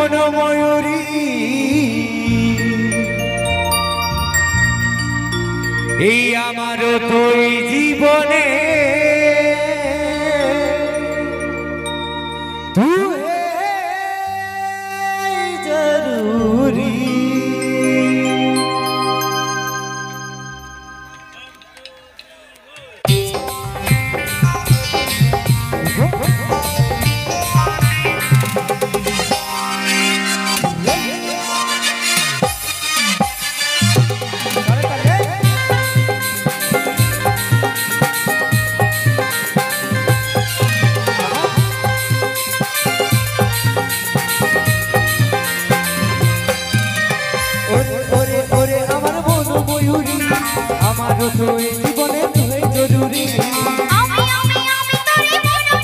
মন ময়ূরী এই আমারও তো এই জীবনে তুই জরুরি আমারও তো এই জীবনে তুই জরুরি আমি তোরে মন ময়ূরী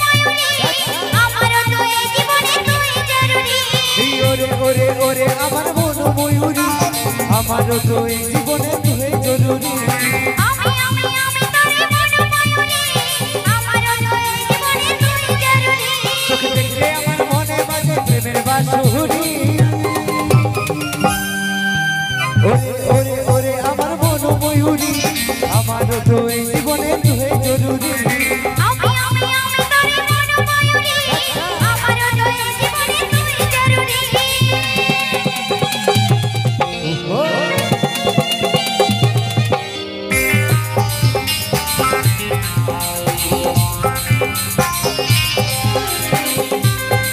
আমারও তো এই জীবনে তুই জরুরি ওরে ওরে ওরে আমার মন ময়ূরী আমারও তো এই জীবনে তুই জরুরি আমি তোরে মন ময়ূরী আমারও তো এই জীবনে তুই জরুরি তোকে দেখলে আমার মনে বাজে প্রেমের বাঁশুরি ওরে ওরে ওরে আমার মন ময়ূরী আমারও তো এই জীবনে তুই জরুরি আমি তোরে মন ময়ূরী আমারও তো এই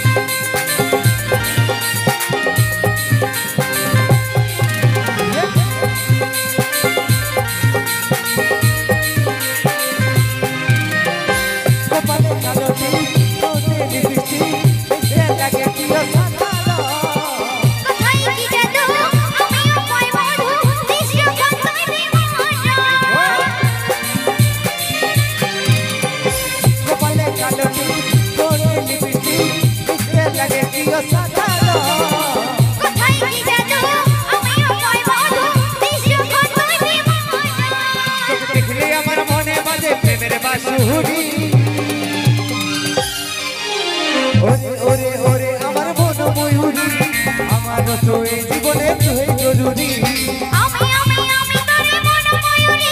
জীবনে তুই জরুরি ওরে ওরে ওরে আমার মন ময়ূরী আমারও তো এই জীবনে তুই জরুরি আমি তোরে মন ময়ূরী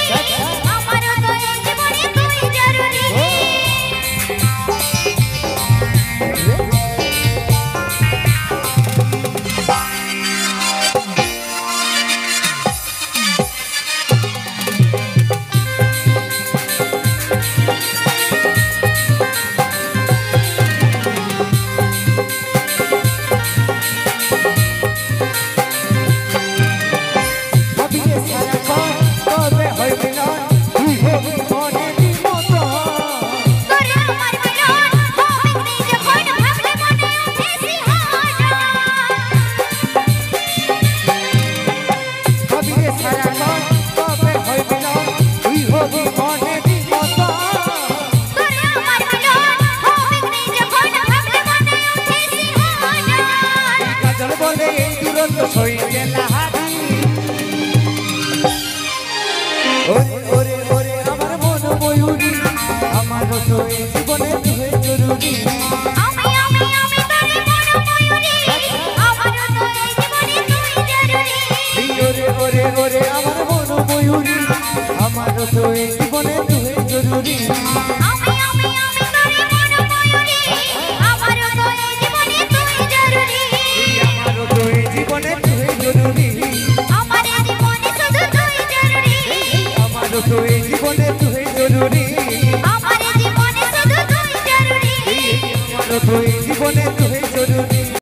আমারও তো এই জীবনে তুই জরুরি ওরে ওরে আমার মন ময়ূরী আমারও তো এই জীবনে তুই জরুরি আমি তোরে মন ময়ূরী আমারও তো এই জীবনে তুই জরুরি ওরে ওরে ওরে আমার মন ময়ূরী আমারও তো এই জীবনে তুই জরুরি আমি তোরে মন ময়ূরী আমারও তো এই জীবনে তুই জরুরি আমারও তো এই জীবনে তুই জরুরি আমার জীবনে শুধু তুই জরুরি আমারও তো এই জীবনে তুই জরুরি আমার জীবনে শুধু তুই জরুরি আমারও তো এই জীবনে তুই জরুরি